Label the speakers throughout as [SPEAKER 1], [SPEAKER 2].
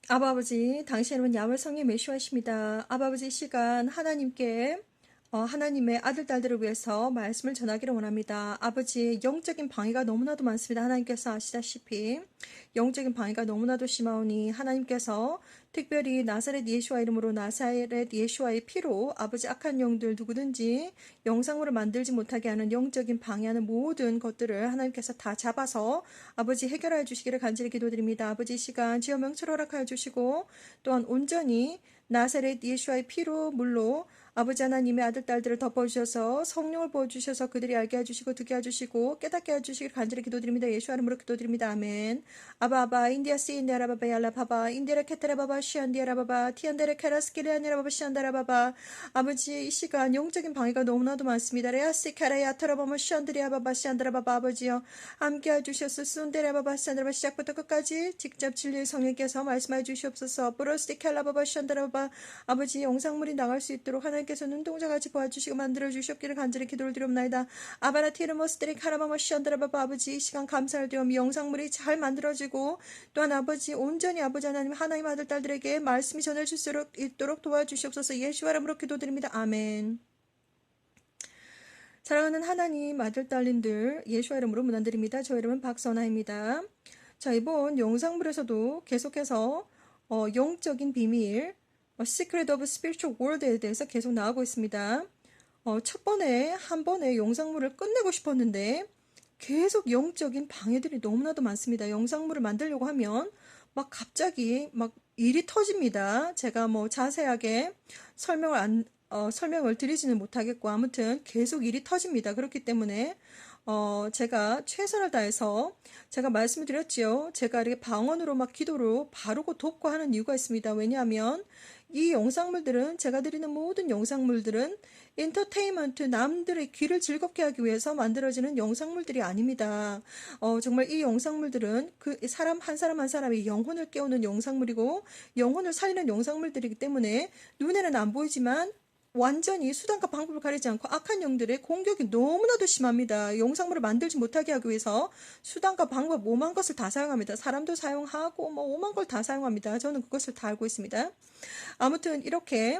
[SPEAKER 1] 아버지, 당신은 야훼 성의 메시아이십니다. 아버지, 이 시간 하나님께 하나님의 아들, 딸들을 위해서 말씀을 전하기를 원합니다. 아버지, 영적인 방해가 너무나도 많습니다. 하나님께서 아시다시피 영적인 방해가 너무나도 심하오니 하나님께서 특별히 나사렛 예수와 이름으로 나사렛 예수와의 피로 아버지 악한 영들 누구든지 영상물을 만들지 못하게 하는 영적인 방해하는 모든 것들을 하나님께서 다 잡아서 아버지 해결하여 주시기를 간절히 기도드립니다. 아버지 이 시간 지어 명철 허락하여 주시고 또한 온전히 나사렛 예수와의 피로 물로 아버지 하나님의 아들 딸들을 덮어주셔서 성령을 부어주셔서 그들이 알게 해주시고 듣게 해주시고 깨닫게 해주시길 간절히 기도드립니다. 예수 이름으로 기도드립니다. 아멘. 아바바 인디아 시인디아라바바 yar라바바 인디아라 케테라바바 시안디아라바바 티안데레 케라스키레아니라바바 시안다라바바 아버지 이 시간 영적인 방해가 너무나도 많습니다. 레아시 카라야타라바마 시안드리아바바 시안다라바바 아버지여 함께 해주셔서 순데라바바 시안다라바 시작부터 끝까지 직접 진리의 성령께서 말씀해 주시옵소서. 브로스티 켈라바바 시안다라바바 아버지 영상물이 나갈 수 있도록 하나님께서 눈동자같이 보아주시고 만들어주셨기를 간절히 기도를 드리옵나이다. 아바라티르모스테리 카라바마 시안다라바바 아버지 이 시간 감사를 드리오며 영상물이 잘 만들어지고 또한 아버지 온전히 아버지 하나님 아들 딸들에게 말씀이 전해질 수 있도록 도와주시옵소서. 예수와 이름으로 기도드립니다. 아멘. 사랑하는 하나님 아들 딸님들 예수와 이름으로 문안드립니다. 저 이름은 박선아입니다. 자, 이번 영상물에서도 계속해서 영적인 비밀 Secret of Spiritual World에 대해서 계속 나오고 있습니다. 한 번에 영상물을 끝내고 싶었는데 계속 영적인 방해들이 너무나도 많습니다. 영상물을 만들려고 하면 막 갑자기 막 일이 터집니다. 제가 뭐 자세하게 설명을 드리지는 못하겠고 아무튼 계속 일이 터집니다. 그렇기 때문에 제가 최선을 다해서 제가 말씀을 드렸지요. 제가 이렇게 방언으로 막 기도로 바르고 돕고 하는 이유가 있습니다. 왜냐하면 이 영상물들은 제가 드리는 모든 영상물들은 엔터테인먼트 남들의 귀를 즐겁게 하기 위해서 만들어지는 영상물들이 아닙니다. 정말 이 영상물들은 그 사람 한 사람의 영혼을 깨우는 영상물이고 영혼을 살리는 영상물들이기 때문에 눈에는 안 보이지만 완전히 수단과 방법을 가리지 않고 악한 영들의 공격이 너무나도 심합니다. 영상물을 만들지 못하게 하기 위해서 수단과 방법 오만 것을 다 사용합니다. 사람도 사용하고 뭐 오만 걸 다 사용합니다. 저는 그것을 다 알고 있습니다. 아무튼 이렇게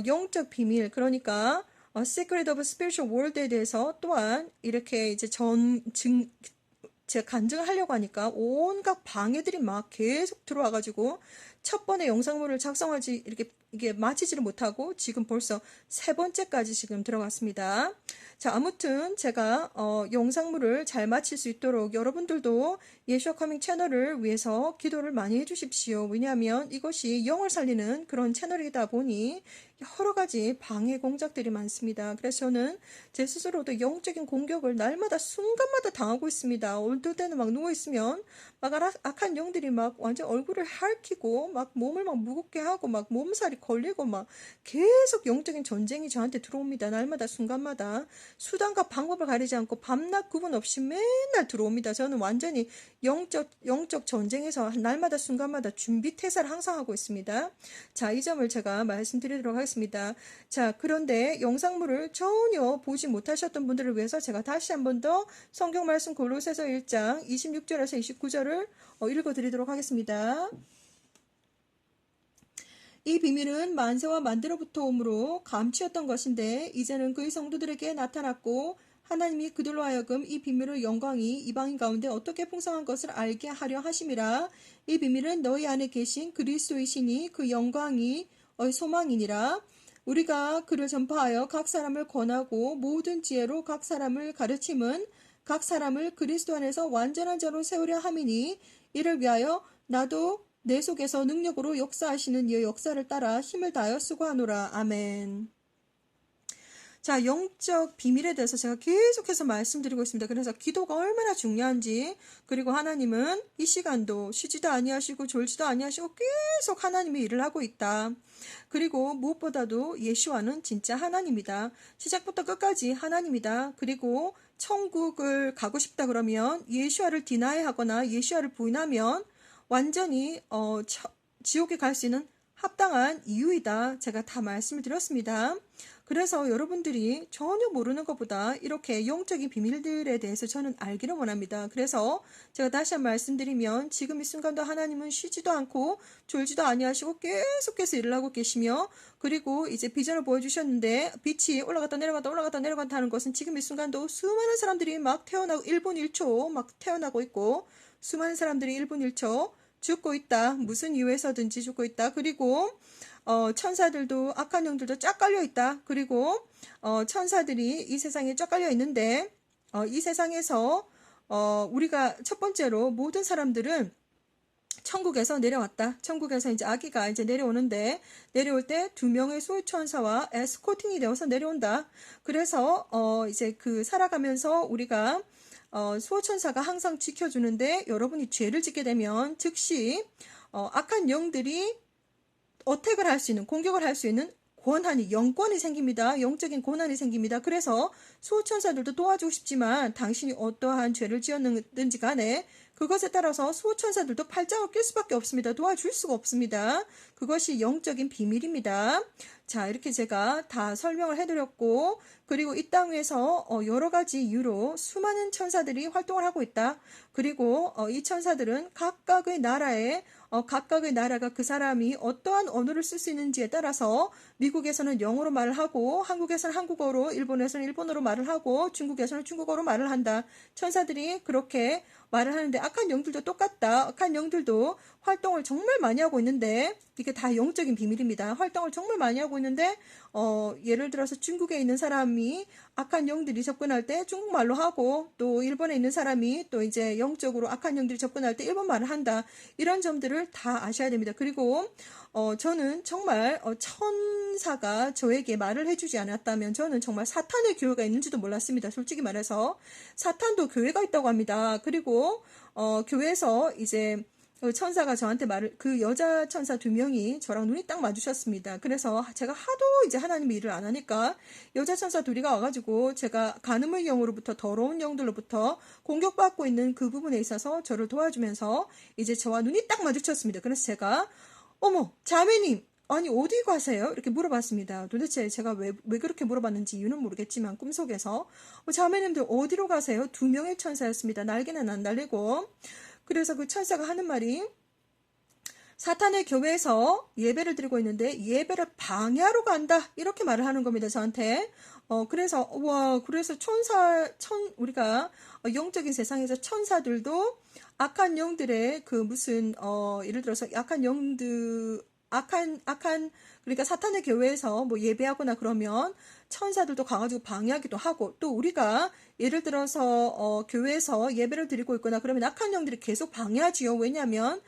[SPEAKER 1] 영적 비밀 그러니까 Secret of Spiritual World에 대해서 또한 이렇게 이제 제가 간증을 하려고 하니까 온갖 방해들이 막 계속 들어와가지고 첫 번에 영상물을 작성하지 이게 마치지를 못하고 지금 벌써 세 번째까지 지금 들어갔습니다. 자, 아무튼 제가 영상물을 잘 마칠 수 있도록 여러분들도 예수와 커밍 채널을 위해서 기도를 많이 해주십시오. 왜냐하면 이것이 영을 살리는 그런 채널이다 보니 여러 가지 방해 공작들이 많습니다. 그래서 저는 제 스스로도 영적인 공격을 날마다 순간마다 당하고 있습니다. 어떨 때는 막 누워있으면 막 악한 영들이 막 완전 얼굴을 핥히고 막 몸을 막 무겁게 하고 막 몸살이 걸리고 막 계속 영적인 전쟁이 저한테 들어옵니다. 날마다 순간마다 수단과 방법을 가리지 않고 밤낮 구분 없이 맨날 들어옵니다. 저는 완전히 영적 전쟁에서 날마다 순간마다 준비 태세를 항상 하고 있습니다. 자, 이 점을 제가 말씀드리도록 하겠습니다. 자, 그런데 영상물을 전혀 보지 못하셨던 분들을 위해서 제가 다시 한 번 더 성경 말씀 골로새서 1장 26절에서 29절을 읽어드리도록 하겠습니다. 이 비밀은 만세와 만대로부터 오므로 감추었던 것인데 이제는 그의 성도들에게 나타났고 하나님이 그들로 하여금 이 비밀의 영광이 이방인 가운데 어떻게 풍성한 것을 알게 하려 하심이라. 이 비밀은 너희 안에 계신 그리스도의 신이 그 영광이 소망이니라. 우리가 그를 전파하여 각 사람을 권하고 모든 지혜로 각 사람을 가르침은 각 사람을 그리스도 안에서 완전한 자로 세우려 함이니 이를 위하여 나도 내 속에서 능력으로 역사하시는 이의 역사를 따라 힘을 다하여 수고하노라. 아멘. 자, 영적 비밀에 대해서 제가 계속해서 말씀드리고 있습니다. 그래서 기도가 얼마나 중요한지, 그리고 하나님은 이 시간도 쉬지도 아니하시고 졸지도 아니하시고 계속 하나님의 일을 하고 있다. 그리고 무엇보다도 예수와는 진짜 하나님이다. 시작부터 끝까지 하나님이다. 그리고 천국을 가고 싶다 그러면 예수와를 디나이하거나 예수와를 부인하면 완전히 지옥에 갈 수 있는 합당한 이유이다. 제가 다 말씀을 드렸습니다. 그래서 여러분들이 전혀 모르는 것보다 이렇게 영적인 비밀들에 대해서 저는 알기를 원합니다. 그래서 제가 다시 한번 말씀드리면 지금 이 순간도 하나님은 쉬지도 않고 졸지도 아니하시고 계속해서 일을 하고 계시며, 그리고 이제 비전을 보여주셨는데 빛이 올라갔다 내려갔다 올라갔다 내려갔다 하는 것은 지금 이 순간도 수많은 사람들이 막 태어나고 1분 1초 막 태어나고 있고, 수많은 사람들이 1분 1초 죽고 있다. 무슨 이유에서든지 죽고 있다. 그리고 천사들도 악한 영들도 쫙 깔려 있다. 그리고 천사들이 이 세상에 쫙 깔려 있는데 이 세상에서 우리가 첫 번째로 모든 사람들은 천국에서 내려왔다. 천국에서 이제 아기가 이제 내려오는데, 내려올 때 2명의 소유천사와 에스코팅이 되어서 내려온다. 그래서 이제 그 살아가면서 우리가 소천사가 항상 지켜주는데, 여러분이 죄를 짓게 되면 즉시 악한 영들이 어택을 할 수 있는, 공격을 할 수 있는 권한이, 영권이 생깁니다. 영적인 권한이 생깁니다. 그래서 수호천사들도 도와주고 싶지만 당신이 어떠한 죄를 지었는지 간에 그것에 따라서 수호천사들도 팔짱을 낄 수밖에 없습니다. 도와줄 수가 없습니다. 그것이 영적인 비밀입니다. 자, 이렇게 제가 다 설명을 해드렸고, 그리고 이 땅 위에서 여러 가지 이유로 수많은 천사들이 활동을 하고 있다. 그리고 이 천사들은 각각의 나라가 그 사람이 어떠한 언어를 쓸 수 있는지에 따라서, 미국에서는 영어로 말을 하고, 한국에서는 한국어로, 일본에서는 일본어로 말을 하고, 중국에서는 중국어로 말을 한다. 천사들이 그렇게 말을 하는데, 악한 영들도 똑같다. 악한 영들도 활동을 정말 많이 하고 있는데, 이게 다 영적인 비밀입니다. 활동을 정말 많이 하고 있는데, 예를 들어서 중국에 있는 사람이 악한 영들이 접근할 때 중국말로 하고, 또 일본에 있는 사람이 또 이제 영적으로 악한 영들이 접근할 때 일본말을 한다. 이런 점들을 다 아셔야 됩니다. 그리고 저는 정말 천사가 저에게 말을 해주지 않았다면 저는 정말 사탄의 교회가 있는지도 몰랐습니다. 솔직히 말해서 사탄도 교회가 있다고 합니다. 그리고 교회에서 이제 천사가 저한테 그 여자 천사 2명이 저랑 눈이 딱 마주쳤습니다. 그래서 제가 하도 이제 하나님의 일을 안 하니까 여자 천사 둘이 와가지고 제가 간음의 영으로부터, 더러운 영들로부터 공격받고 있는 그 부분에 있어서 저를 도와주면서 이제 저와 눈이 딱 마주쳤습니다. 그래서 제가 어머, 자매님, 아니 어디 가세요? 이렇게 물어봤습니다. 도대체 제가 왜 그렇게 물어봤는지 이유는 모르겠지만 꿈속에서 자매님들 어디로 가세요? 2명의 천사였습니다. 날개는 안 달리고. 그래서 그 천사가 하는 말이, 사탄의 교회에서 예배를 드리고 있는데 예배를 방해하러 간다. 이렇게 말을 하는 겁니다. 저한테. 그래서 우리가 영적인 세상에서 천사들도 악한 영들의 그 무슨 예를 들어서 그러니까 사탄의 교회에서 뭐 예배하거나 그러면 천사들도 가가지고 방해하기도 하고, 또 우리가 예를 들어서 교회에서 예배를 드리고 있거나 그러면 악한 영들이 계속 방해하지요. 왜냐하면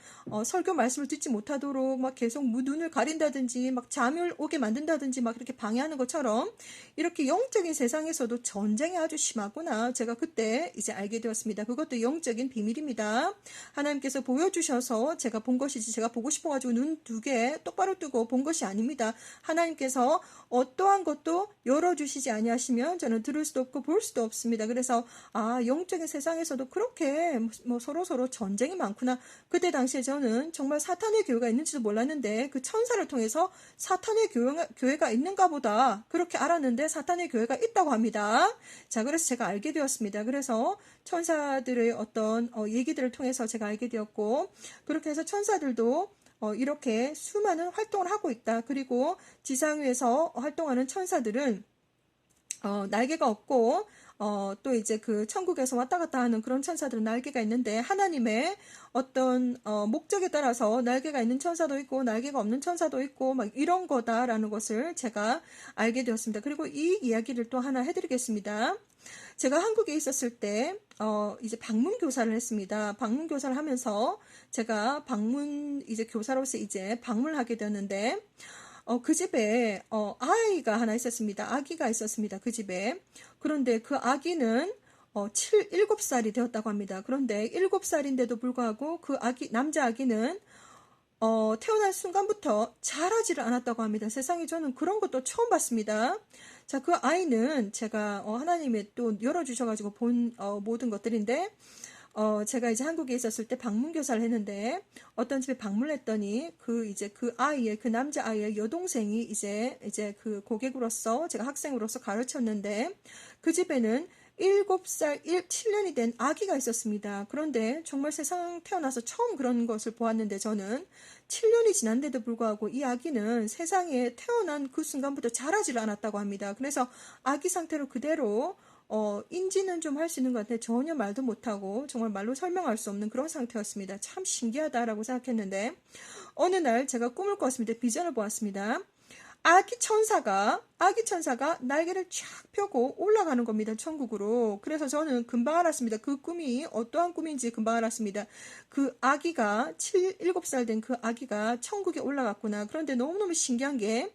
[SPEAKER 1] 설교 말씀을 듣지 못하도록 막 계속 눈을 가린다든지 막 잠이 오게 만든다든지 막 이렇게 방해하는 것처럼, 이렇게 영적인 세상에서도 전쟁이 아주 심하구나. 제가 그때 이제 알게 되었습니다. 그것도 영적인 비밀입니다. 하나님께서 보여주셔서 제가 본 것이지, 제가 보고 싶어가지고 눈 2개 똑바로 뜨고 본 것이 아닙니다. 하나님께서 어떠한 것도 열어주시지 아니하시면 저는 들을 수도 없고 볼 수도 없습니다. 그래서 영적인 세상에서도 그렇게 뭐 서로 전쟁이 많구나. 그때 당시에 저는 정말 사탄의 교회가 있는지도 몰랐는데 그 천사를 통해서 사탄의 교회가 있는가 보다 그렇게 알았는데 사탄의 교회가 있다고 합니다. 자, 그래서 제가 알게 되었습니다. 그래서 천사들의 어떤 얘기들을 통해서 제가 알게 되었고, 그렇게 해서 천사들도 이렇게 수많은 활동을 하고 있다. 그리고 지상 위에서 활동하는 천사들은 날개가 없고, 또 이제 그 천국에서 왔다 갔다 하는 그런 천사들은 날개가 있는데, 하나님의 어떤 목적에 따라서 날개가 있는 천사도 있고 날개가 없는 천사도 있고 막 이런 거다라는 것을 제가 알게 되었습니다. 그리고 이 이야기를 또 하나 해드리겠습니다. 제가 한국에 있었을 때 이제 방문 교사를 했습니다. 방문 교사를 하면서 제가 이제 교사로서 이제 방문을 하게 되었는데, 그 집에 아이가 하나 있었습니다. 아기가 있었습니다. 그 집에. 그런데 그 아기는 7살이 되었다고 합니다. 그런데 7살인데도 불구하고 그 남자 아기는 태어난 순간부터 자라지를 않았다고 합니다. 세상에 저는 그런 것도 처음 봤습니다. 자, 그 아이는 제가 하나님이 또 열어주셔가지고 본 모든 것들인데, 제가 이제 한국에 있었을 때 방문교사를 했는데 어떤 집에 방문했더니 이제 그 남자아이의 여동생이 이제 그 고객으로서 제가 학생으로서 가르쳤는데 그 집에는 7살, 7년이 된 아기가 있었습니다. 그런데 정말 세상 태어나서 처음 그런 것을 보았는데 저는 7년이 지난데도 불구하고 이 아기는 세상에 태어난 그 순간부터 자라지를 않았다고 합니다. 그래서 아기 상태로 그대로 인지는 좀 할 수 있는 것 같은데 전혀 말도 못하고 정말 말로 설명할 수 없는 그런 상태였습니다. 참 신기하다라고 생각했는데 어느 날 제가 꿈을 꿨습니다. 비전을 보았습니다. 아기 천사가 날개를 쫙 펴고 올라가는 겁니다. 천국으로. 그래서 저는 금방 알았습니다. 그 꿈이 어떠한 꿈인지 금방 알았습니다. 그 아기가 7살 된 그 아기가 천국에 올라갔구나. 그런데 너무너무 신기한 게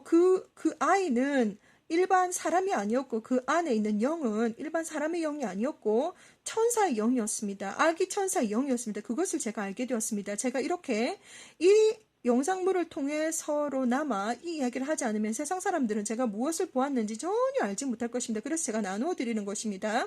[SPEAKER 1] 그 아이는 일반 사람이 아니었고 그 안에 있는 영은 일반 사람의 영이 아니었고 천사의 영이었습니다. 아기 천사의 영이었습니다. 그것을 제가 알게 되었습니다. 제가 이렇게 이 영상물을 통해서로나마 이 이야기를 하지 않으면 세상 사람들은 제가 무엇을 보았는지 전혀 알지 못할 것입니다. 그래서 제가 나누어 드리는 것입니다.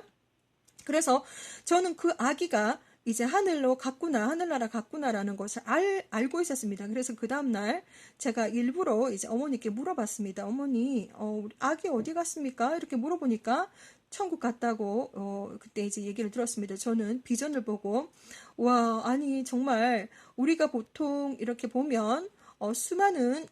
[SPEAKER 1] 그래서 저는 그 아기가 이제 하늘나라 갔구나라는 것을 알고 있었습니다. 그래서 그 다음날 제가 일부러 이제 어머니께 물어봤습니다. 어머니, 우리 아기 어디 갔습니까? 이렇게 물어보니까 천국 갔다고, 그때 이제 얘기를 들었습니다. 저는 비전을 보고, 와, 아니, 정말 우리가 보통 이렇게 보면, 수많은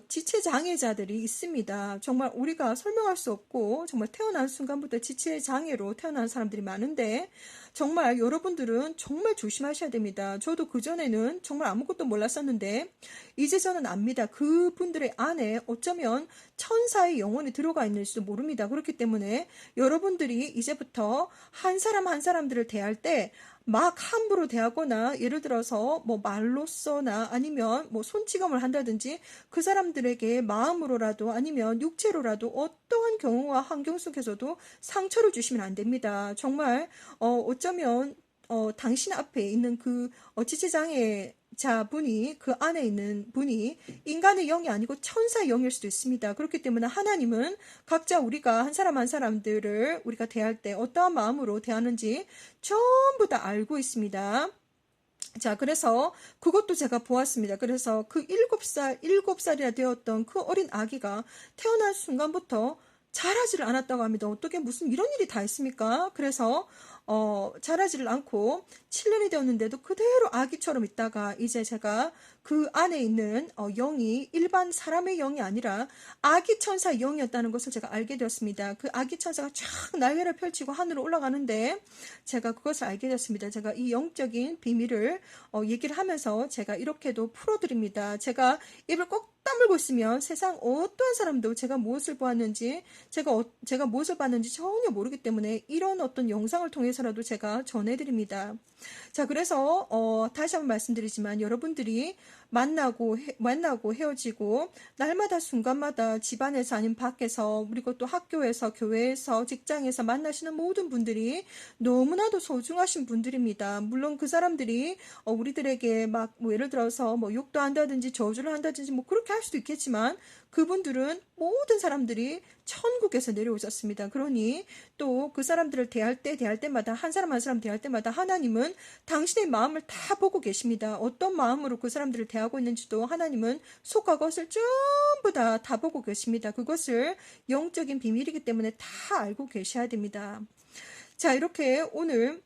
[SPEAKER 1] 지체장애자들이 있습니다. 정말 우리가 설명할 수 없고 정말 태어난 순간부터 지체장애로 태어난 사람들이 많은데 정말 여러분들은 정말 조심하셔야 됩니다. 저도 그전에는 정말 아무것도 몰랐었는데 이제 저는 압니다. 그분들의 안에 어쩌면 천사의 영혼이 들어가 있는지도 모릅니다. 그렇기 때문에 여러분들이 이제부터 한 사람 한 사람들을 대할 때 막 함부로 대하거나 예를 들어서 뭐 말로써나 아니면 뭐 손찌검을 한다든지 그 사람들에게 마음으로라도 아니면 육체로라도 어떠한 경우와 환경 속에서도 상처를 주시면 안 됩니다. 정말 어쩌면 당신 앞에 있는 그 지체장애자 분이 그 안에 있는 분이 인간의 영이 아니고 천사의 영일 수도 있습니다. 그렇기 때문에 하나님은 각자 우리가 한 사람 한 사람들을 우리가 대할 때 어떠한 마음으로 대하는지 전부 다 알고 있습니다. 자, 그래서 그것도 제가 보았습니다. 그래서 그 7살이나 되었던 그 어린 아기가 태어난 순간부터 자라지를 않았다고 합니다. 어떻게 무슨 이런 일이 다 있습니까? 그래서 자라지를 않고 7년이 되었는데도 그대로 아기처럼 있다가 이제 제가 그 안에 있는 영이 일반 사람의 영이 아니라 아기 천사의 영이었다는 것을 제가 알게 되었습니다. 그 아기 천사가 쫙 날개를 펼치고 하늘로 올라가는데 제가 그것을 알게 되었습니다. 제가 이 영적인 비밀을 얘기를 하면서 제가 이렇게도 풀어드립니다. 제가 입을 꼭 다물고 있으면 세상 어떠한 사람도 제가 무엇을 보았는지 제가 무엇을 봤는지 전혀 모르기 때문에 이런 어떤 영상을 통해서라도 제가 전해드립니다. 자, 그래서 다시 한번 말씀드리지만 여러분들이 만나고 헤어지고 날마다 순간마다 집안에서 아닌 밖에서 그리고 또 학교에서 교회에서 직장에서 만나시는 모든 분들이 너무나도 소중하신 분들입니다. 물론 그 사람들이 우리들에게 막 뭐 예를 들어서 뭐 욕도 한다든지 저주를 한다든지 뭐 그렇게 할 수도 있겠지만 그분들은 모든 사람들이 천국에서 내려오셨습니다. 그러니 또 그 사람들을 대할 때마다 한 사람 한 사람 대할 때마다 하나님은 당신의 마음을 다 보고 계십니다. 어떤 마음으로 그 사람들을 대하고 있는지도 하나님은 속과 겉을 전부 다 보고 계십니다. 그것을 영적인 비밀이기 때문에 다 알고 계셔야 됩니다. 자, 이렇게 오늘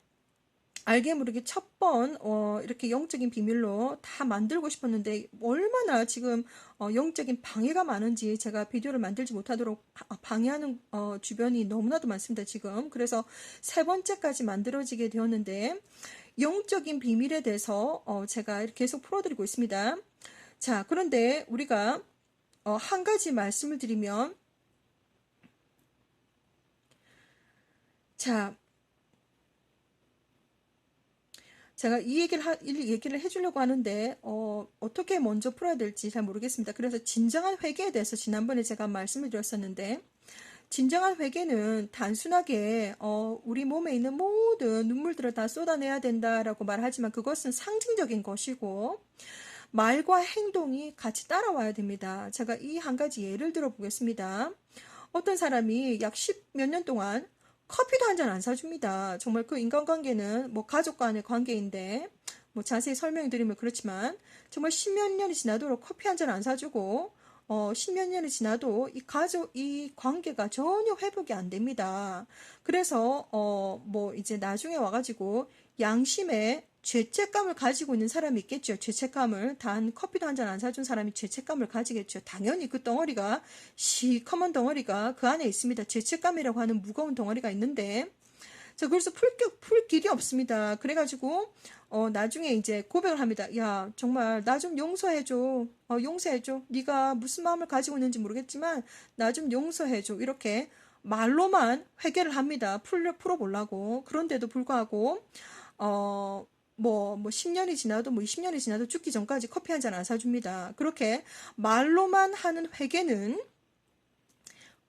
[SPEAKER 1] 알게 모르게 첫 번 이렇게 영적인 비밀로 다 만들고 싶었는데 얼마나 지금 영적인 방해가 많은지 제가 비디오를 만들지 못하도록 방해하는 주변이 너무나도 많습니다. 지금 그래서 세 번째까지 만들어지게 되었는데 영적인 비밀에 대해서 제가 계속 풀어드리고 있습니다. 자, 그런데 우리가 한 가지 말씀을 드리면 자, 제가 이 얘기를 해주려고 하는데, 어떻게 먼저 풀어야 될지 잘 모르겠습니다. 그래서 진정한 회개에 대해서 지난번에 제가 말씀을 드렸었는데, 진정한 회개는 단순하게, 우리 몸에 있는 모든 눈물들을 다 쏟아내야 된다라고 말하지만 그것은 상징적인 것이고, 말과 행동이 같이 따라와야 됩니다. 제가 이 한 가지 예를 들어 보겠습니다. 어떤 사람이 약 10몇 년 동안 커피도 한 잔 안 사줍니다. 정말 그 인간관계는 뭐 가족 간의 관계인데 뭐 자세히 설명드리면 그렇지만 정말 십몇 년이 지나도록 커피 한 잔 안 사주고 십몇 년이 지나도 이 관계가 전혀 회복이 안 됩니다. 그래서 뭐 이제 나중에 와가지고 양심에 죄책감을 가지고 있는 사람이 있겠죠. 죄책감을 단 커피도 한 잔 안 사준 사람이 죄책감을 가지겠죠. 당연히 그 덩어리가 시커먼 덩어리가 그 안에 있습니다. 죄책감이라고 하는 무거운 덩어리가 있는데 자 그래서 풀 길이 없습니다. 그래가지고 나중에 이제 고백을 합니다. 야 정말 나 좀 용서해줘. 용서해줘. 네가 무슨 마음을 가지고 있는지 모르겠지만 나 좀 용서해줘. 이렇게 말로만 회개를 합니다. 풀어보려고. 그런데도 불구하고 뭐 10년이 지나도 뭐 20년이 지나도 죽기 전까지 커피 한 잔 안 사줍니다. 그렇게 말로만 하는 회개는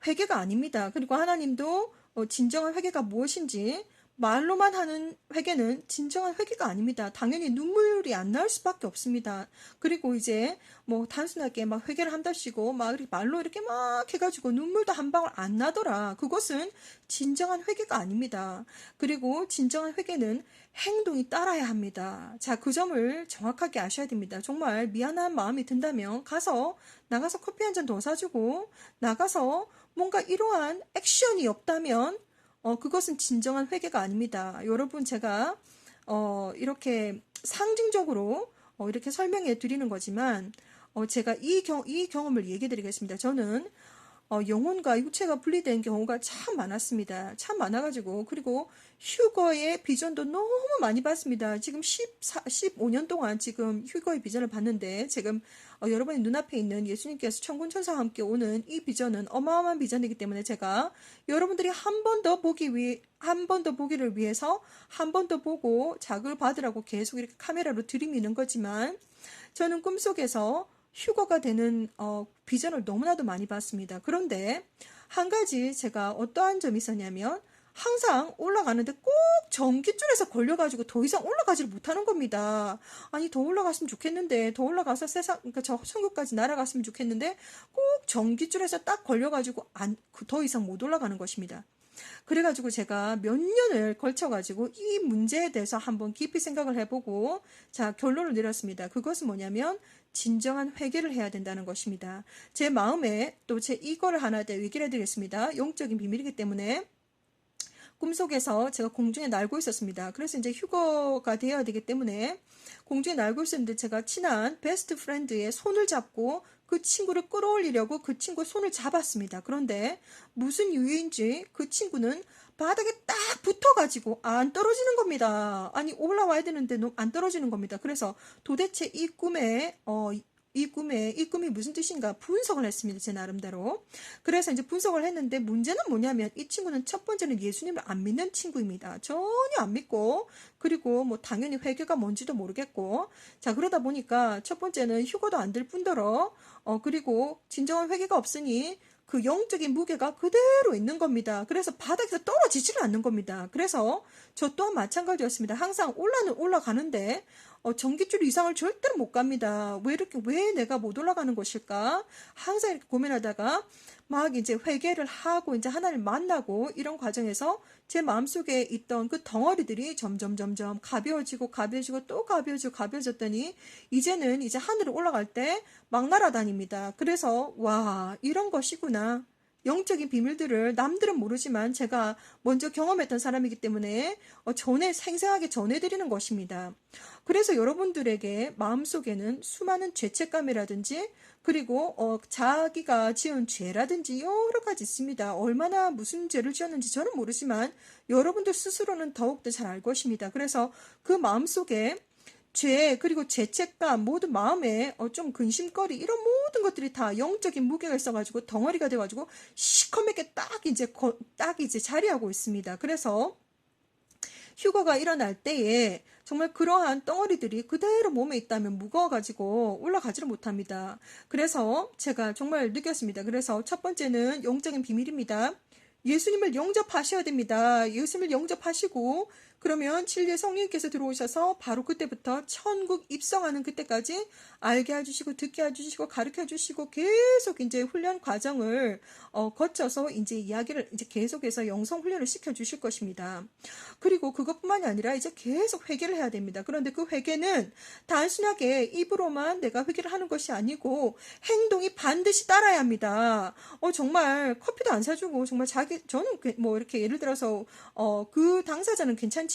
[SPEAKER 1] 회개가 아닙니다. 그리고 하나님도 진정한 회개가 무엇인지 말로만 하는 회개는 진정한 회개가 아닙니다. 당연히 눈물이 안 나올 수밖에 없습니다. 그리고 이제 뭐 단순하게 막 회개를 한답시고 막 말로 이렇게 막 해가지고 눈물도 한 방울 안 나더라. 그것은 진정한 회개가 아닙니다. 그리고 진정한 회개는 행동이 따라야 합니다. 자, 그 점을 정확하게 아셔야 됩니다. 정말 미안한 마음이 든다면 나가서 커피 한 잔 더 사주고 나가서 뭔가 이러한 액션이 없다면 그것은 진정한 회개가 아닙니다. 여러분 제가 이렇게 상징적으로 이렇게 설명해 드리는 거지만 제가 이 경험을 얘기해 드리겠습니다. 저는 영혼과 육체가 분리된 경우가 참 많았습니다. 참 많아가지고 그리고 휴거의 비전도 너무 많이 봤습니다. 지금 15년 동안 지금 휴거의 비전을 봤는데 지금 여러분의 눈앞에 있는 예수님께서 천군천사와 함께 오는 이 비전은 어마어마한 비전이기 때문에 제가 여러분들이 한 번 더 보기를 위해서 한 번 더 보고 자극을 받으라고 계속 이렇게 카메라로 들이미는 거지만 저는 꿈속에서 휴거가 되는 비전을 너무나도 많이 봤습니다. 그런데 한 가지 제가 어떠한 점이 있었냐면 항상 올라가는데 꼭 전깃줄에서 걸려가지고 더 이상 올라가지를 못하는 겁니다. 아니 더 올라갔으면 좋겠는데 더 올라가서 그러니까 저 천국까지 날아갔으면 좋겠는데 꼭 전깃줄에서 딱 걸려가지고 더 이상 못 올라가는 것입니다. 그래가지고 제가 몇 년을 걸쳐가지고 이 문제에 대해서 한번 깊이 생각을 해보고 자 결론을 내렸습니다. 그것은 뭐냐면 진정한 회개를 해야 된다는 것입니다. 제 마음에 또 제 이거를 하나 더 얘기를 해드리겠습니다. 영적인 비밀이기 때문에 꿈속에서 제가 공중에 날고 있었습니다. 그래서 이제 휴거가 되어야 되기 때문에 공중에 날고 있었는데 제가 친한 베스트 프렌드의 손을 잡고 그 친구를 끌어올리려고 그 친구 손을 잡았습니다. 그런데 무슨 이유인지 그 친구는 바닥에 딱 붙어가지고 안 떨어지는 겁니다. 아니 올라와야 되는데 안 떨어지는 겁니다. 그래서 도대체 이 꿈이 무슨 뜻인가 분석을 했습니다. 제 나름대로. 그래서 이제 분석을 했는데 문제는 뭐냐면 이 친구는 첫 번째는 예수님을 안 믿는 친구입니다. 전혀 안 믿고 그리고 뭐 당연히 회개가 뭔지도 모르겠고 자 그러다 보니까 첫 번째는 휴거도 안 될 뿐더러 그리고 진정한 회개가 없으니 그 영적인 무게가 그대로 있는 겁니다. 그래서 바닥에서 떨어지지를 않는 겁니다. 그래서 저 또한 마찬가지였습니다. 항상 올라가는데 전깃줄 이상을 절대로 못 갑니다. 왜 내가 못 올라가는 것일까? 항상 이렇게 고민하다가 막 이제 회개를 하고 이제 하나님을 만나고 이런 과정에서 제 마음속에 있던 그 덩어리들이 점점 가벼워지고 또 가벼워졌더니 이제는 이제 하늘을 올라갈 때 막 날아다닙니다. 그래서 와 이런 것이구나. 영적인 비밀들을 남들은 모르지만 제가 먼저 경험했던 사람이기 때문에 생생하게 전해드리는 것입니다. 그래서 여러분들에게 마음속에는 수많은 죄책감이라든지 그리고 자기가 지은 죄라든지 여러 가지 있습니다. 얼마나 무슨 죄를 지었는지 저는 모르지만 여러분들 스스로는 더욱더 잘 알 것입니다. 그래서 그 마음속에 죄 그리고 죄책감 모든 마음에 좀 근심거리 이런 모든 것들이 다 영적인 무게가 있어가지고 덩어리가 돼가지고 시커멓게 딱 이제 자리하고 있습니다. 그래서 휴거가 일어날 때에 정말 그러한 덩어리들이 그대로 몸에 있다면 무거워가지고 올라가지를 못합니다. 그래서 제가 정말 느꼈습니다. 그래서 첫 번째는 영적인 비밀입니다. 예수님을 영접하셔야 됩니다. 예수님을 영접하시고 그러면 진리의 성령님께서 들어오셔서 바로 그때부터 천국 입성하는 그때까지 알게 해주시고 듣게 해주시고 가르쳐 주시고 계속 이제 훈련 과정을 거쳐서 이제 이야기를 이제 계속해서 영성 훈련을 시켜 주실 것입니다. 그리고 그것뿐만이 아니라 이제 계속 회개를 해야 됩니다. 그런데 그 회개는 단순하게 입으로만 내가 회개를 하는 것이 아니고 행동이 반드시 따라야 합니다. 정말 커피도 안 사주고 정말 저는 뭐 이렇게 예를 들어서 그 당사자는 괜찮지만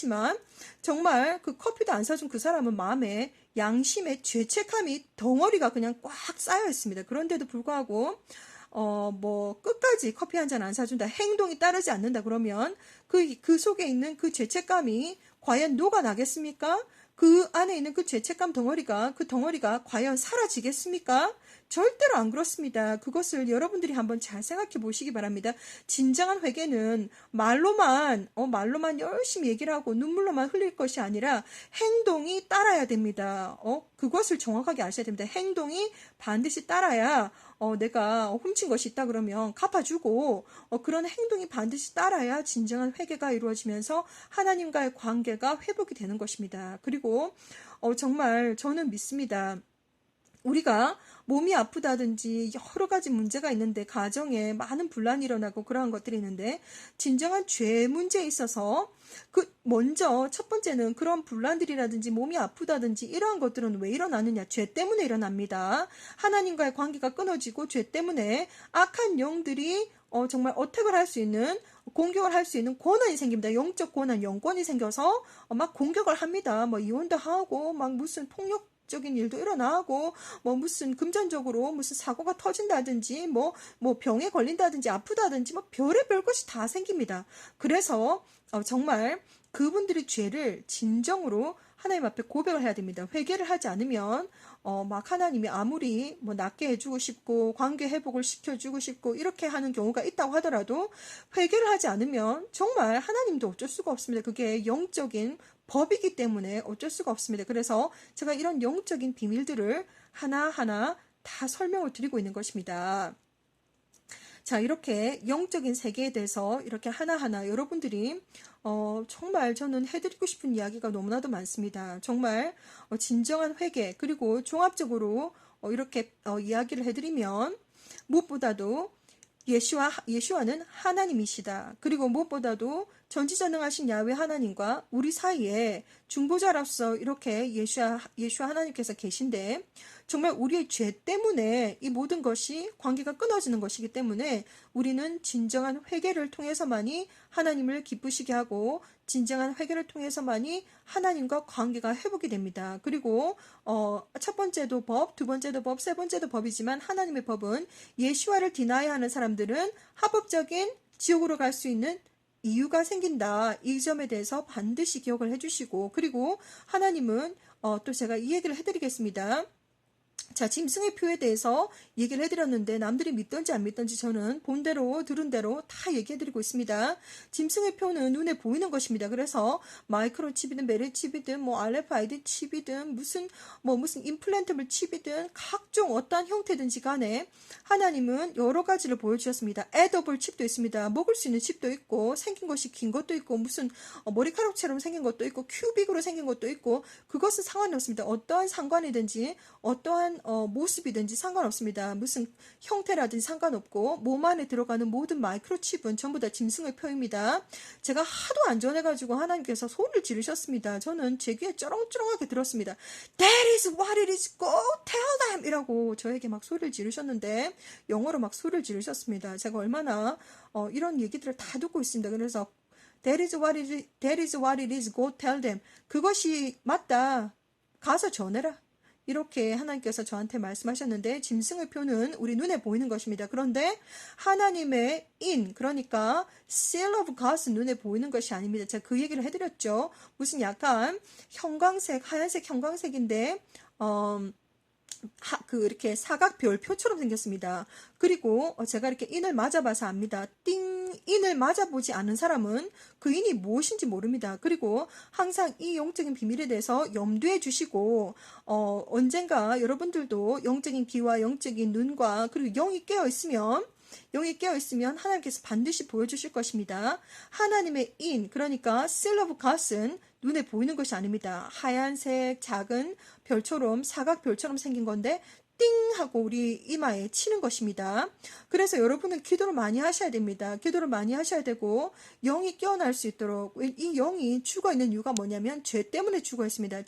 [SPEAKER 1] 정말 그 커피도 안 사준 그 사람은 마음에 양심의 죄책감이 덩어리가 그냥 꽉 쌓여 있습니다. 그런데도 불구하고 뭐 끝까지 커피 한 잔 안 사준다, 행동이 따르지 않는다 그러면 그 속에 있는 그 죄책감이 과연 녹아나겠습니까? 그 안에 있는 그 죄책감 덩어리가 과연 사라지겠습니까? 절대로 안 그렇습니다. 그것을 여러분들이 한번 잘 생각해 보시기 바랍니다. 진정한 회개는 말로만 열심히 얘기를 하고 눈물로만 흘릴 것이 아니라 행동이 따라야 됩니다. 그것을 정확하게 아셔야 됩니다. 행동이 반드시 따라야 내가 훔친 것이 있다 그러면 갚아주고 그런 행동이 반드시 따라야 진정한 회개가 이루어지면서 하나님과의 관계가 회복이 되는 것입니다. 그리고 정말 저는 믿습니다. 우리가 몸이 아프다든지 여러 가지 문제가 있는데 가정에 많은 분란이 일어나고 그러한 것들이 있는데 진정한 죄 문제에 있어서 먼저 첫 번째는 그런 분란들이라든지 몸이 아프다든지 이러한 것들은 왜 일어나느냐? 죄 때문에 일어납니다. 하나님과의 관계가 끊어지고 죄 때문에 악한 영들이 정말 어택을 할 수 있는 공격을 할 수 있는 권한이 생깁니다. 영적 권한, 영권이 생겨서 막 공격을 합니다. 뭐 이혼도 하고 막 무슨 폭력적인 일도 일어나고 뭐 무슨 금전적으로 무슨 사고가 터진다든지 뭐 병에 걸린다든지 아프다든지 뭐 별의별 것이 다 생깁니다. 그래서 정말 그분들의 죄를 진정으로 하나님 앞에 고백을 해야 됩니다. 회개를 하지 않으면 막 하나님이 아무리 뭐 낫게 해주고 싶고 관계 회복을 시켜주고 싶고 이렇게 하는 경우가 있다고 하더라도 회개를 하지 않으면 정말 하나님도 어쩔 수가 없습니다. 그게 영적인 법이기 때문에 어쩔 수가 없습니다. 그래서 제가 이런 영적인 비밀들을 하나하나 다 설명을 드리고 있는 것입니다. 자, 이렇게 영적인 세계에 대해서 이렇게 하나하나 여러분들이 정말 저는 해드리고 싶은 이야기가 너무나도 많습니다. 정말 진정한 회개 그리고 종합적으로 이렇게 이야기를 해드리면 무엇보다도 예수와는 하나님이시다. 그리고 무엇보다도 전지전능하신 야훼 하나님과 우리 사이에 중보자로서 이렇게 예수와 하나님께서 계신데 정말 우리의 죄 때문에 이 모든 것이 관계가 끊어지는 것이기 때문에 우리는 진정한 회개를 통해서만이 하나님을 기쁘시게 하고 진정한 회개를 통해서만이 하나님과 관계가 회복이 됩니다. 그리고 첫 번째도 법, 두 번째도 법, 세 번째도 법이지만 하나님의 법은 예수와를 디나이하는 사람들은 합법적인 지옥으로 갈 수 있는 이유가 생긴다. 이 점에 대해서 반드시 기억을 해주시고 그리고 하나님은 또 제가 이 얘기를 해드리겠습니다. 자, 짐승의 표에 대해서 얘기를 해드렸는데 남들이 믿던지 안 믿던지 저는 본 대로 들은 대로 다 얘기해드리고 있습니다. 짐승의 표는 눈에 보이는 것입니다. 그래서 마이크로칩이든 메리칩이든 뭐 RFID 칩이든 무슨 임플란트블 칩이든 각종 어떠한 형태든지 간에 하나님은 여러 가지를 보여주셨습니다. 에더블 칩도 있습니다. 먹을 수 있는 칩도 있고 생긴 것이 긴 것도 있고 무슨 머리카락처럼 생긴 것도 있고 큐빅으로 생긴 것도 있고 그것은 상관이 없습니다. 어떠한 상관이든지 어떠한 모습이든지 상관없습니다. 무슨 형태라든지 상관없고 몸 안에 들어가는 모든 마이크로칩은 전부 다 짐승의 표입니다. 제가 하도 안 전해가지고 하나님께서 소리를 지르셨습니다. 저는 제 귀에 쩌렁쩌렁하게 들었습니다. That is what it is. Go tell them 이라고 저에게 막 소리를 지르셨는데 영어로 막 소리를 지르셨습니다. 제가 얼마나 이런 얘기들을 다 듣고 있습니다. 그래서 That is what it is. Go tell them. 그것이 맞다. 가서 전해라. 이렇게 하나님께서 저한테 말씀하셨는데 짐승의 표는 우리 눈에 보이는 것입니다. 그런데 하나님의 그러니까 seal of God은 눈에 보이는 것이 아닙니다. 제가 그 얘기를 해드렸죠. 무슨 약간 형광색, 하얀색 형광색인데 이렇게 사각별표처럼 생겼습니다. 그리고 제가 이렇게 인을 맞아봐서 압니다. 인을 맞아보지 않은 사람은 그 인이 무엇인지 모릅니다. 그리고 항상 이 영적인 비밀에 대해서 염두해 주시고 언젠가 여러분들도 영적인 귀와 영적인 눈과 그리고 영이 깨어 있으면 영이 깨어있으면 하나님께서 반드시 보여주실 것입니다. 하나님의 인, 그러니까 seal of God은 눈에 보이는 것이 아닙니다. 하얀색 작은 별처럼, 사각별처럼 생긴 건데 띵 하고 우리 이마에 치는 것입니다. 그래서 여러분은 기도를 많이 하셔야 됩니다. 기도를 많이 하셔야 되고 영이 깨어날 수 있도록, 이 영이 죽어 있는 이유가 뭐냐면 죄 때문에 죽어 있습니다.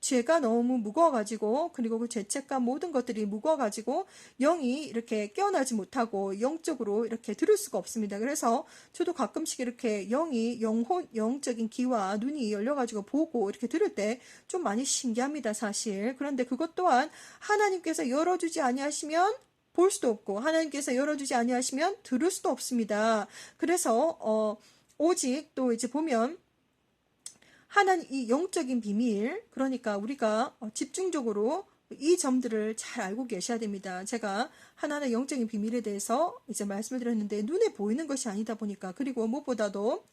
[SPEAKER 1] 죄가 너무 무거워가지고, 그리고 그 죄책감 모든 것들이 무거워가지고 영이 이렇게 깨어나지 못하고 영적으로 이렇게 들을 수가 없습니다. 그래서 저도 가끔씩 이렇게 영적인 귀와 눈이 열려가지고 보고 이렇게 들을 때 좀 많이 신기합니다, 사실. 그런데 그것 또한 하나님께서 열어주지 아니하시면 볼 수도 없고, 하나님께서 열어주지 아니하시면 들을 수도 없습니다. 그래서 오직 또 이제 보면 하나님 이 영적인 비밀, 그러니까 우리가 집중적으로 이 점들을 잘 알고 계셔야 됩니다. 제가 하나하나 영적인 비밀에 대해서 이제 말씀을 드렸는데 눈에 보이는 것이 아니다 보니까, 그리고 무엇보다도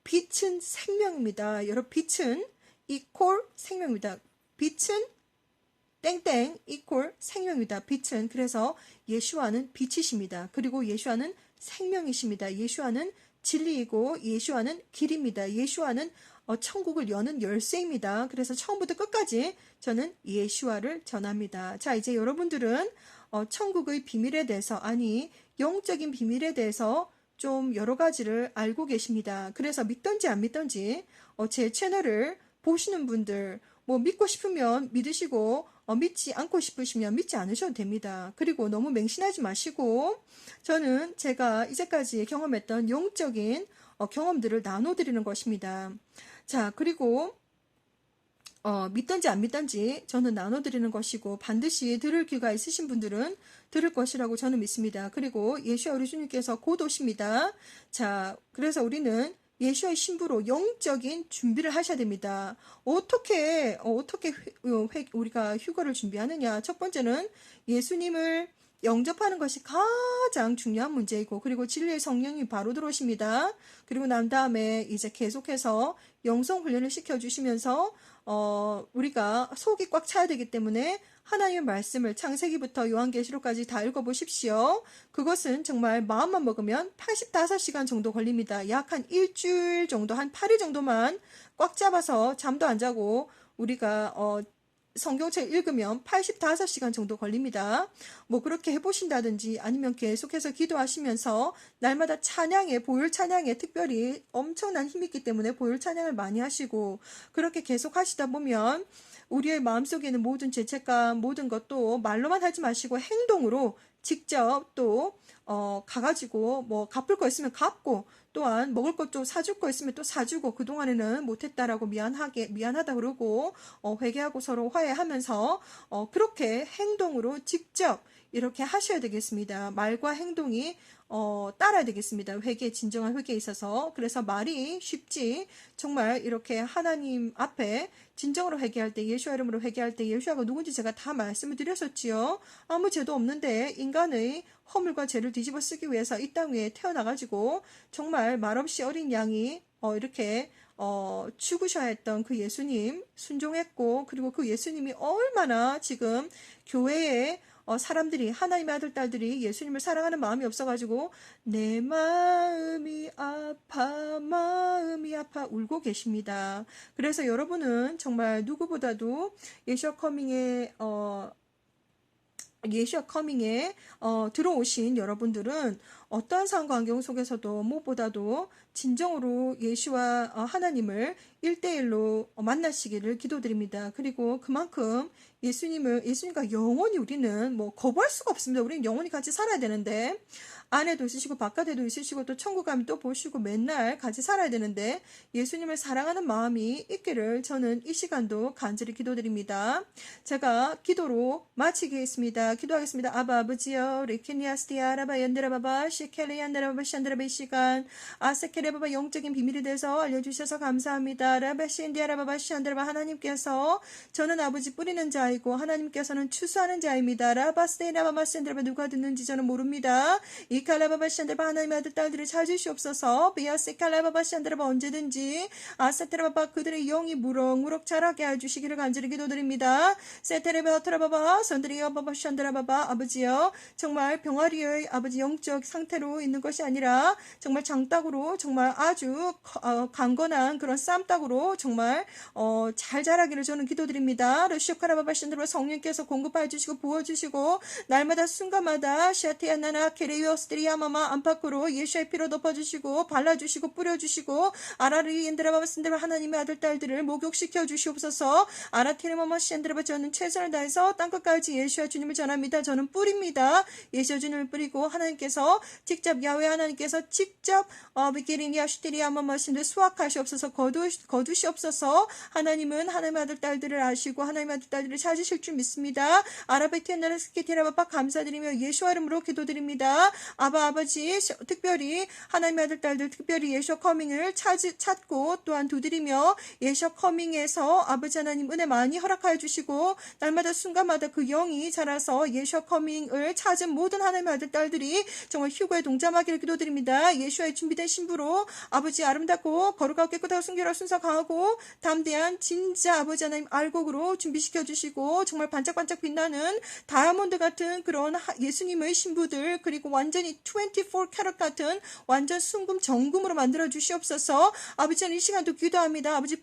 [SPEAKER 1] 빛은 생명입니다. 여러분, 빛은 이퀄 생명입니다. 빛은 땡땡 이퀄 생명입니다. 빛은, 그래서 예수와는 빛이십니다. 그리고 예수와는 생명이십니다. 예수와는 진리이고 예수와는 길입니다. 예수와는 천국을 여는 열쇠입니다. 그래서 처음부터 끝까지 저는 예수와를 전합니다. 자, 이제 여러분들은 천국의 비밀에 대해서, 아니 영적인 비밀에 대해서 좀 여러 가지를 알고 계십니다. 그래서 믿던지 안 믿던지 제 채널을 보시는 분들, 뭐 믿고 싶으면 믿으시고 믿지 않고 싶으시면 믿지 않으셔도 됩니다. 그리고 너무 맹신하지 마시고, 저는 제가 이제까지 경험했던 영적인 경험들을 나눠드리는 것입니다. 자, 그리고 믿든지 안 믿든지 저는 나눠드리는 것이고, 반드시 들을 귀가 있으신 분들은 들을 것이라고 저는 믿습니다. 그리고 예수와 우리 주님께서 곧 오십니다. 자, 그래서 우리는 예수의 신부로 영적인 준비를 하셔야 됩니다. 어떻게 우리가 휴거를 준비하느냐? 첫 번째는 예수님을 영접하는 것이 가장 중요한 문제이고, 그리고 진리의 성령이 바로 들어오십니다. 그리고 난 다음에 이제 계속해서 영성 훈련을 시켜주시면서 우리가 속이 꽉 차야 되기 때문에 하나님의 말씀을 창세기부터 요한계시록까지 다 읽어보십시오. 그것은 정말 마음만 먹으면 85시간 정도 걸립니다. 약 한 일주일 정도, 한 8일 정도만 꽉 잡아서 잠도 안 자고 우리가 성경책 읽으면 85시간 정도 걸립니다. 뭐 그렇게 해보신다든지, 아니면 계속해서 기도하시면서 날마다 보혈 찬양에 특별히 엄청난 힘이 있기 때문에 보혈 찬양을 많이 하시고, 그렇게 계속 하시다 보면 우리의 마음속에 있는 모든 죄책감, 모든 것도 말로만 하지 마시고 행동으로 직접 또 가가지고 뭐 갚을 거 있으면 갚고, 또한 먹을 것 좀 사줄 거 있으면 또 사주고, 그동안에는 못했다라고 미안하다 그러고 회개하고 서로 화해하면서 그렇게 행동으로 직접 이렇게 하셔야 되겠습니다. 말과 행동이 따라야 되겠습니다. 진정한 회개에 있어서. 그래서 말이 쉽지, 정말 이렇게 하나님 앞에 진정으로 회개할 때, 예수와 이름으로 회개할 때, 예수가 누군지 제가 다 말씀을 드렸었지요. 아무 죄도 없는데 인간의 허물과 죄를 뒤집어 쓰기 위해서 이 땅 위에 태어나가지고 정말 말없이 어린 양이 이렇게 죽으셔야 했던 그 예수님 순종했고, 그리고 그 예수님이 얼마나 지금 교회에 사람들이, 하나님의 아들 딸들이 예수님을 사랑하는 마음이 없어가지고 내 마음이 아파 울고 계십니다. 그래서 여러분은 정말 누구보다도 예수와 커밍에 들어오신 여러분들은 어떠한 상황과 환경 속에서도 무엇보다도 진정으로 예수와 하나님을 1대1로 만나시기를 기도드립니다. 그리고 그만큼 예수님과 영원히 우리는 뭐 거부할 수가 없습니다. 우리는 영원히 같이 살아야 되는데, 안에도 있으시고 바깥에도 있으시고 또 천국 가면 또 보시고 맨날 같이 살아야 되는데, 예수님을 사랑하는 마음이 있기를 저는 이 시간도 간절히 기도드립니다. 제가 기도로 마치겠습니다. 기도하겠습니다. 아바 아버지여, 리키니아스티아 라바 연데라바바 켈레안드라바바 샨드라바 이 시간 아세케레바바 영적인 비밀에 대해서 알려주셔서 감사합니다. 라바신디아라바바 샨드라바 하나님께서 저는 아버지 뿌리는 자이고 하나님께서는 추수하는 자입니다. 라바스테이라바바 샨드라바 누가 듣는지 저는 모릅니다. 이칼라바바 샨드라바 하나님의 아들 딸들을 찾으시옵소서. 비아세칼라바바 샨드라바 언제든지 아세테라바바 그들의 영이 무럭무럭 자라게 해주시기를 간절히 기도드립니다. 세테레바토라바바 선드리아바바 샨드라바바 아버지여 정말 병아리의 아버지 영적 상태로 있는 것이 아니라 정말 장닭으로 정말 아주 강건한 그런 쌈닭으로 정말 잘 자라기를 저는 기도드립니다. 러시오카라바바 샨드라바 성령께서 공급해 주시고 부어주시고 날마다 순간마다 샤티아나나 케레이오스트리아마마 안팎으로 예수의 피로 덮어주시고 발라주시고 뿌려주시고 아라리엔드라바바 샌드라 하나님의 아들 딸들을 목욕시켜 주시옵소서. 아라티르마마 샌드라바 저는 최선을 다해서 땅끝까지 예수와 주님을 전합니다. 저는 뿌립니다. 예수와 주님을 뿌리고 하나님께서 직접 야훼 하나님께서 직접 비게리니아 슈티리아마마 샌드 수확하시옵소서. 거두시옵소서. 하나님은 하나님의 아들 딸들을 아시고 하나님의 아들 딸들을 찾으실 줄 믿습니다. 아라베티엔나라스키티라바바 감사드리며 예수와 이름으로 기도드립니다. 아버지 특별히 하나님의 아들 딸들 특별히 예수 커밍을 찾고 또한 두드리며 예수 커밍에서 아버지 하나님 은혜 많이 허락하여 주시고 날마다 순간마다 그 영이 자라서 예수 커밍을 찾은 모든 하나님의 아들 딸들이 정말 휴거에 동참하기를 기도드립니다. 예수의 준비된 신부로 아버지 아름답고 거룩하고 깨끗하고 순결하고 순서 강하고 담대한 진짜 아버지 하나님 알곡으로 준비시켜 주시고 정말 반짝반짝 빛나는 다이아몬드 같은 그런 예수님의 신부들 그리고 완전히 24 캐럿 같은 완전 순금 정금으로 만들어 주시옵소서. 아버지는 이 시간도 기도합니다. 아버지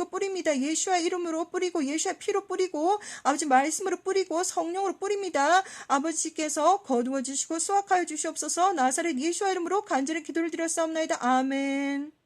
[SPEAKER 1] 뿌립니다. 예수의 이름으로 뿌리고 예수의 피로 뿌리고 아버지 말씀으로 뿌리고 성령으로 뿌립니다. 아버지께서 거두어 주시고 수확하여 주시옵소서. 나사렛 예수의 이름으로 간절히 기도를 드렸사옵나이다. 아멘.